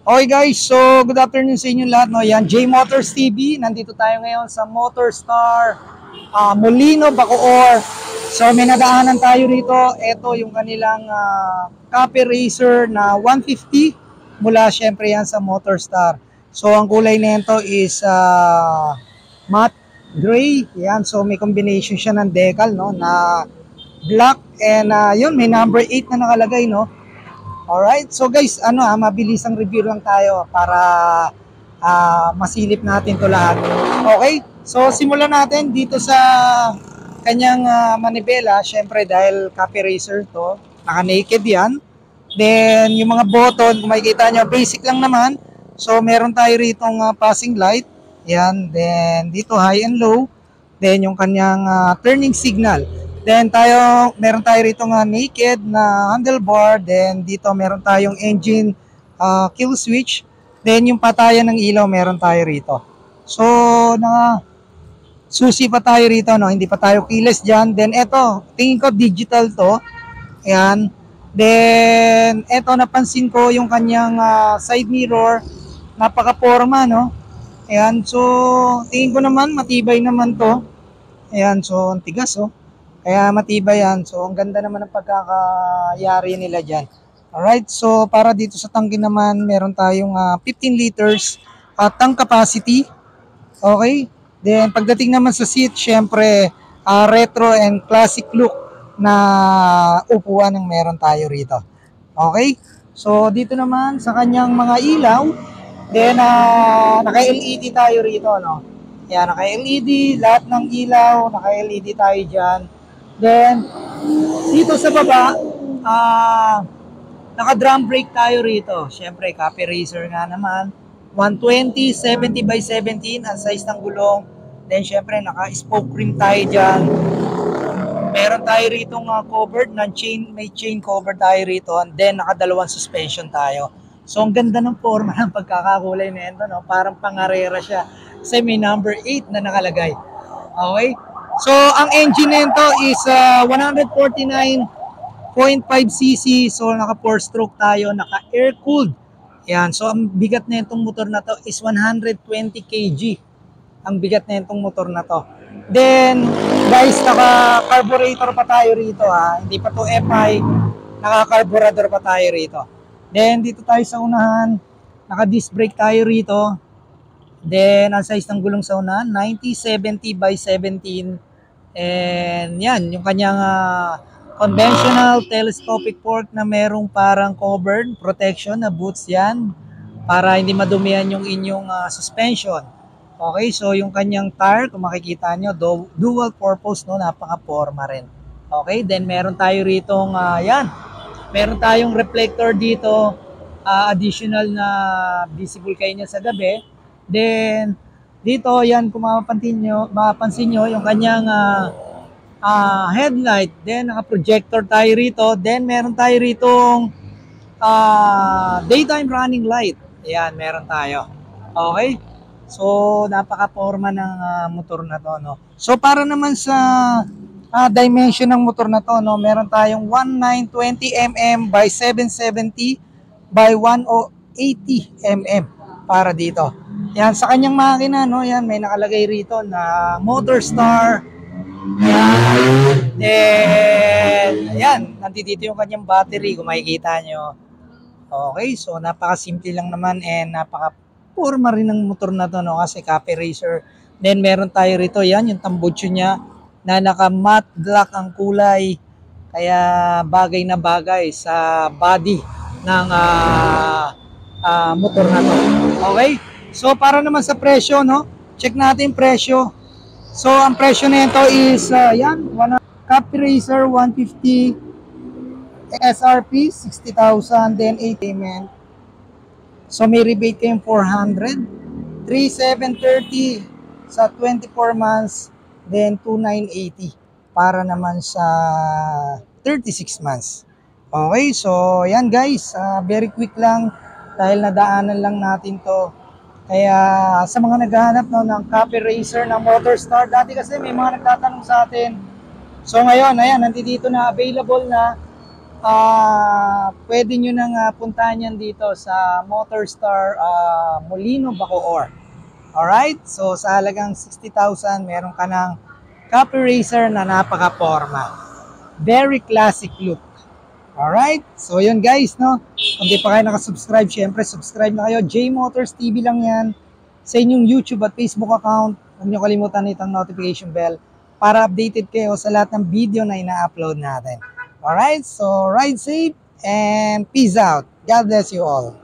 Okay guys, so good afternoon sa inyo lahat. No? Yan, J Motors TV. Nandito tayo ngayon sa Motorstar Molino, Bacoor. So may nadaanan tayo rito. Ito yung kanilang copy racer na 150 mula syempre yan sa Motorstar. So ang kulay nito is matte gray. Yan, so may combination siya ng decal no, na black and yun, may number 8 na nakalagay no. Alright, so guys, mabilis ang review lang tayo para masilip natin to lahat. Okay, so simulan natin dito sa kanyang manibela. Syempre dahil copy racer to, naka-naked yan. Then yung mga button, kung makikita nyo, basic lang naman. So meron tayo ritong passing light. Yan, then dito high and low. Then yung kanyang turning signal. Then meron tayo rito naked na handlebar. Then dito meron tayong engine kill switch. Then yung patayan ng ilaw meron tayo rito. So susi pa tayo rito, no? Hindi pa tayo keyless dyan. Then eto, tingin ko digital to. Ayan. Then eto, napansin ko yung kanyang side mirror. Napaka-forma, no? Ayan, so tingin ko naman matibay naman to. Ayan, so ang tigas, oh. Kaya matibay yan. So, ang ganda naman ng pagkakayari nila dyan. Alright, so para dito sa tangke naman, meron tayong 15 liters tank capacity. Okay? Then, pagdating naman sa seat, syempre, retro and classic look na upuan ang meron tayo rito. Okay? So, dito naman sa kanyang mga ilaw, then, naka-LED tayo rito, no? Yan, naka-LED, lahat ng ilaw, naka-LED tayo dyan. Then, dito sa baba, naka-drum brake tayo rito. Siyempre, copy racer nga naman. 120, 70 by 17 ang size ng gulong. Then, siyempre, naka-spoke rim tayo dyan. Meron tayo rito covered ng chain, may chain cover tayo rito. And then, naka-dalawang suspension tayo. So, ang ganda ng forma ng pagkakakulay na ito, no? Parang pangarera siya. Kasi may number 8 na nakalagay. Okay? So, ang engine nito is 149.5cc. So, naka 4-stroke tayo, naka air-cooled. Yan. So, ang bigat na itong motor na to is 120 kg. Ang bigat na itong motor na to. Then, guys, naka-carburetor pa tayo rito, ha. Hindi pa to FI. Naka-carburetor pa tayo rito. Then, dito tayo sa unahan. Naka-disc brake tayo rito. Then, ang size ng gulong sa unahan, 90-70 by 17. And yan, yung kanyang conventional telescopic fork na merong parang covered protection na boots yan para hindi madumihan yung inyong suspension. Okay, so yung kanyang tire, kung makikita nyo, dual purpose, no, napaka-forma rin. Okay, then meron tayo ritong, yan, meron tayong reflector dito, additional na visible kayo niya sa gabi. Then, dito, yan, kung mapapansin nyo yung kanyang headlight. Then, naka-projector tayo rito. Then, meron tayo ritong daytime running light. Yan, meron tayo. Okay? So, napaka-forma ng motor na to, no? So, para naman sa dimension ng motor na to, no? Meron tayong 1920 mm by 770 by 1080 mm para dito. Yan, sa kanyang makina, no, yan, may nakalagay rito na Motorstar. Yan. Then, ayan, nandito yung kanyang battery, kung makikita nyo. Okay, so napaka-simple lang naman and napaka-forma rin ng motor na to, no, kasi copy racer. Then, meron tayo rito, yan, yung tambucho niya na naka-matte black ang kulay. Kaya bagay na bagay sa body ng motor na to. Okay? So, para naman sa presyo, no? Check natin presyo. So, ang presyo nito is, yan, copy racer 150, SRP 60,000, then 8 payment. So, may rebate kayong 400, 3,730 sa 24 months, then 2,980 para naman sa 36 months. Okay, so, yan guys, very quick lang dahil nadaanan lang natin to. Kaya sa mga naghahanap, no, ng copy racer ng Motorstar, dati kasi may mga nagtatanong sa atin. So ngayon, ayan, nandito na, available na. pwede nyo nang puntahan yan dito sa Motorstar Molino, Bacoor. Alright? So, sa halagang 60,000, meron ka ng Copy Racer na napaka-forma. Very classic look. Alright? So, yun guys, no? Kung di pa kayo nakasubscribe, syempre, subscribe na kayo. J Motors TV lang yan sa inyong YouTube at Facebook account. Huwag nyo kalimutan itong notification bell para updated kayo sa lahat ng video na ina-upload natin. Alright? So, ride safe and peace out. God bless you all.